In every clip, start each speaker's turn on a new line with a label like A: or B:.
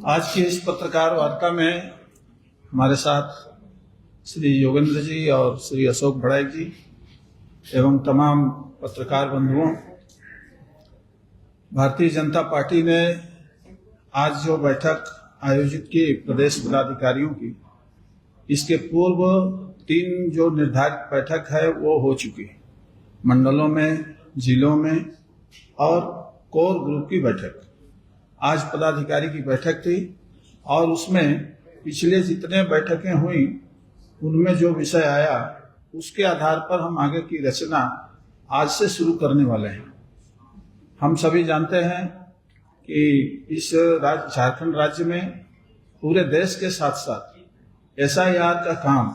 A: आज की इस पत्रकार वार्ता में हमारे साथ श्री योगेंद्र जी और श्री अशोक बड़ाइक जी एवं तमाम पत्रकार बंधुओं, भारतीय जनता पार्टी ने आज जो बैठक आयोजित की प्रदेश पदाधिकारियों की, इसके पूर्व 3 जो निर्धारित बैठक है वो हो चुकी, मंडलों में, जिलों में और कोर ग्रुप की बैठक। आज पदाधिकारी की बैठक थी और उसमें पिछले जितने बैठकें हुई उनमें जो विषय आया उसके आधार पर हम आगे की रचना आज से शुरू करने वाले हैं। हम सभी जानते हैं कि इस झारखंड राज्य में पूरे देश के साथ साथ SIR का काम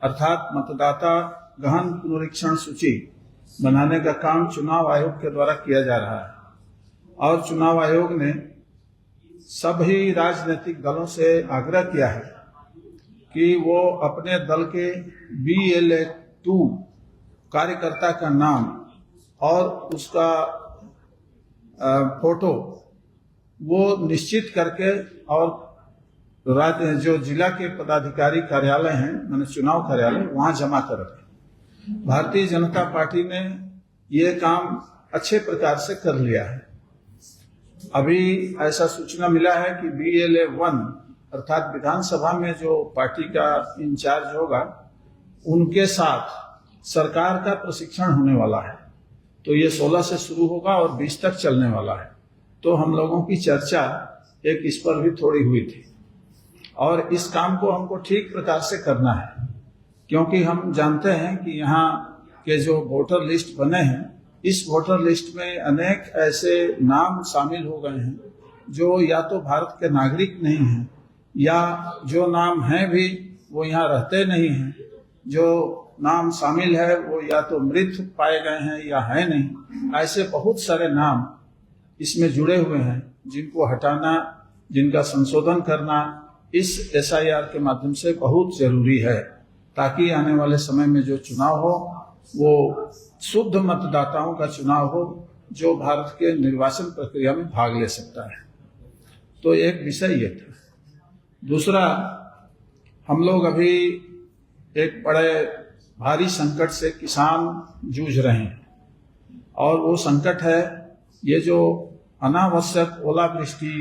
A: अर्थात मतदाता गहन पुनरीक्षण सूची बनाने का काम चुनाव आयोग के द्वारा किया जा रहा है और चुनाव आयोग ने सभी राजनीतिक दलों से आग्रह किया है कि वो अपने दल के BLA-2 कार्यकर्ता का नाम और उसका फोटो वो निश्चित करके और राज्य जो जिला के पदाधिकारी कार्यालय हैं, माने चुनाव कार्यालय, वहां जमा कर रखें। भारतीय जनता पार्टी ने ये काम अच्छे प्रकार से कर लिया है। अभी ऐसा सूचना मिला है कि BLA-1 अर्थात विधानसभा में जो पार्टी का इंचार्ज होगा उनके साथ सरकार का प्रशिक्षण होने वाला है। तो ये 16 से शुरू होगा और 20 तक चलने वाला है। तो हम लोगों की चर्चा एक इस पर भी थोड़ी हुई थी और इस काम को हमको ठीक प्रकार से करना है, क्योंकि हम जानते हैं कि यहाँ के जो वोटर लिस्ट बने हैं, इस वोटर लिस्ट में अनेक ऐसे नाम शामिल हो गए हैं जो या तो भारत के नागरिक नहीं हैं या जो नाम हैं भी वो यहाँ रहते नहीं हैं। जो नाम शामिल है वो या तो मृत पाए गए हैं या है नहीं। ऐसे बहुत सारे नाम इसमें जुड़े हुए हैं जिनको हटाना, जिनका संशोधन करना इस SIR के माध्यम से बहुत जरूरी है, ताकि आने वाले समय में जो चुनाव हो वो शुद्ध मतदाताओं का चुनाव हो जो भारत के निर्वाचन प्रक्रिया में भाग ले सकता है। तो एक विषय ये था। दूसरा, हम लोग अभी एक बड़े भारी संकट से किसान जूझ रहे हैं और वो संकट है ये जो अनावश्यक ओलावृष्टि,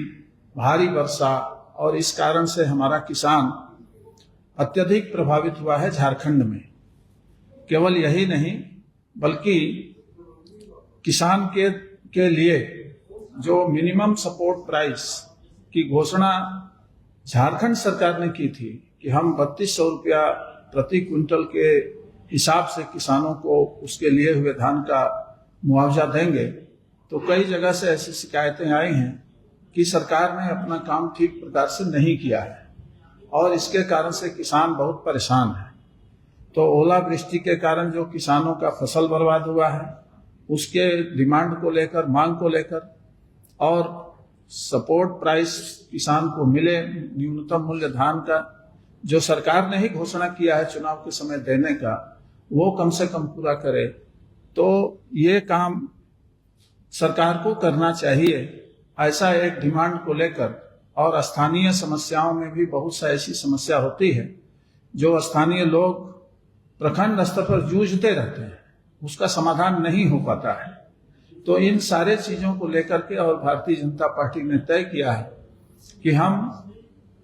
A: भारी वर्षा और इस कारण से हमारा किसान अत्यधिक प्रभावित हुआ है झारखंड में। केवल यही नहीं बल्कि किसान के लिए जो मिनिमम सपोर्ट प्राइस की घोषणा झारखंड सरकार ने की थी कि हम 3200 रुपया प्रति क्विंटल के हिसाब से किसानों को उसके लिए हुए धान का मुआवजा देंगे, तो कई जगह से ऐसी शिकायतें आई हैं कि सरकार ने अपना काम ठीक प्रकार से नहीं किया है और इसके कारण से किसान बहुत परेशान है। तो ओलावृष्टि के कारण जो किसानों का फसल बर्बाद हुआ है उसके डिमांड को लेकर, मांग को लेकर, और सपोर्ट प्राइस किसान को मिले, न्यूनतम मूल्य धान का जो सरकार ने ही घोषणा किया है चुनाव के समय देने का, वो कम से कम पूरा करे। तो ये काम सरकार को करना चाहिए, ऐसा एक डिमांड को लेकर। और स्थानीय समस्याओं में भी बहुत सा ऐसी समस्या होती है जो स्थानीय लोग प्रखंड स्तर पर जूझते रहते हैं, उसका समाधान नहीं हो पाता है। तो इन सारे चीजों को लेकर के और भारतीय जनता पार्टी ने तय किया है कि हम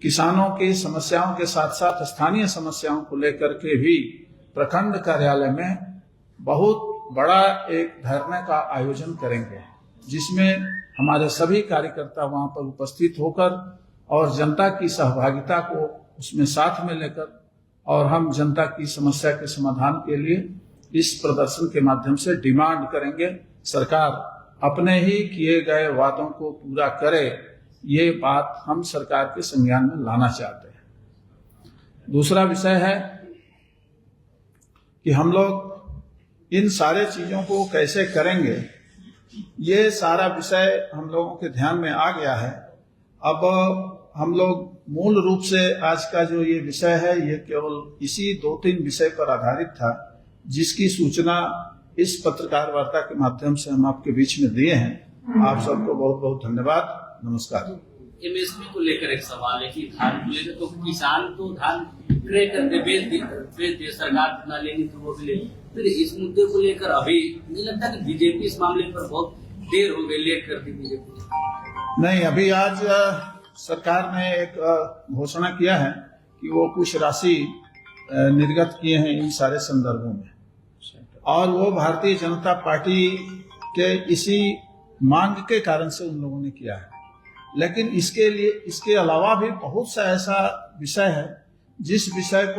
A: किसानों की समस्याओं के साथ साथ स्थानीय समस्याओं को लेकर के भी प्रखंड कार्यालय में बहुत बड़ा एक धरने का आयोजन करेंगे, जिसमें हमारे सभी कार्यकर्ता वहां पर उपस्थित होकर और जनता की सहभागिता को उसमें साथ में लेकर और हम जनता की समस्या के समाधान के लिए इस प्रदर्शन के माध्यम से डिमांड करेंगे सरकार अपने ही किए गए वादों को पूरा करे। ये बात हम सरकार के संज्ञान में लाना चाहते हैं। दूसरा विषय है कि हम लोग इन सारे चीजों को कैसे करेंगे, ये सारा विषय हम लोगों के ध्यान में आ गया है। अब हम लोग मूल रूप से आज का जो ये विषय है ये केवल इसी 2-3 विषय पर आधारित था, जिसकी सूचना इस पत्रकार वार्ता के माध्यम से हम आपके बीच में दिए हैं। आप सबको बहुत बहुत धन्यवाद। नमस्कार।
B: एमएसपी को लेकर एक सवाल है कि धान को लेकर तो किसान तो धान क्रय करके बेच दे, सरकार ना लेनी तो वो भी ले। फिर इस मुद्दे को लेकर अभी नहीं लगता कि बीजेपी इस मामले पर बहुत देर हो गई, लेट कर दी बीजेपी?
A: नहीं, अभी आज सरकार ने एक घोषणा किया है कि वो कुछ राशि निर्गत किए हैं इन सारे संदर्भों में, और वो भारतीय जनता पार्टी के इसी मांग के कारण से उन लोगों ने किया है। लेकिन इसके लिए, इसके अलावा भी बहुत सा ऐसा विषय है जिस विषय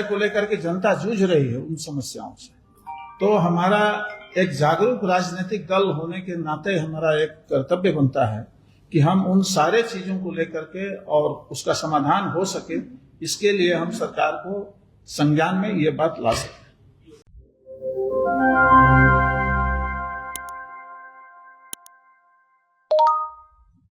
A: को लेकर के जनता जूझ रही है उन समस्याओं से। तो हमारा एक जागरूक राजनीतिक दल होने के नाते हमारा एक कर्तव्य बनता है कि हम उन सारे चीजों को लेकर के और उसका समाधान हो सके, इसके लिए हम सरकार को संज्ञान में ये बात ला सकते हैं।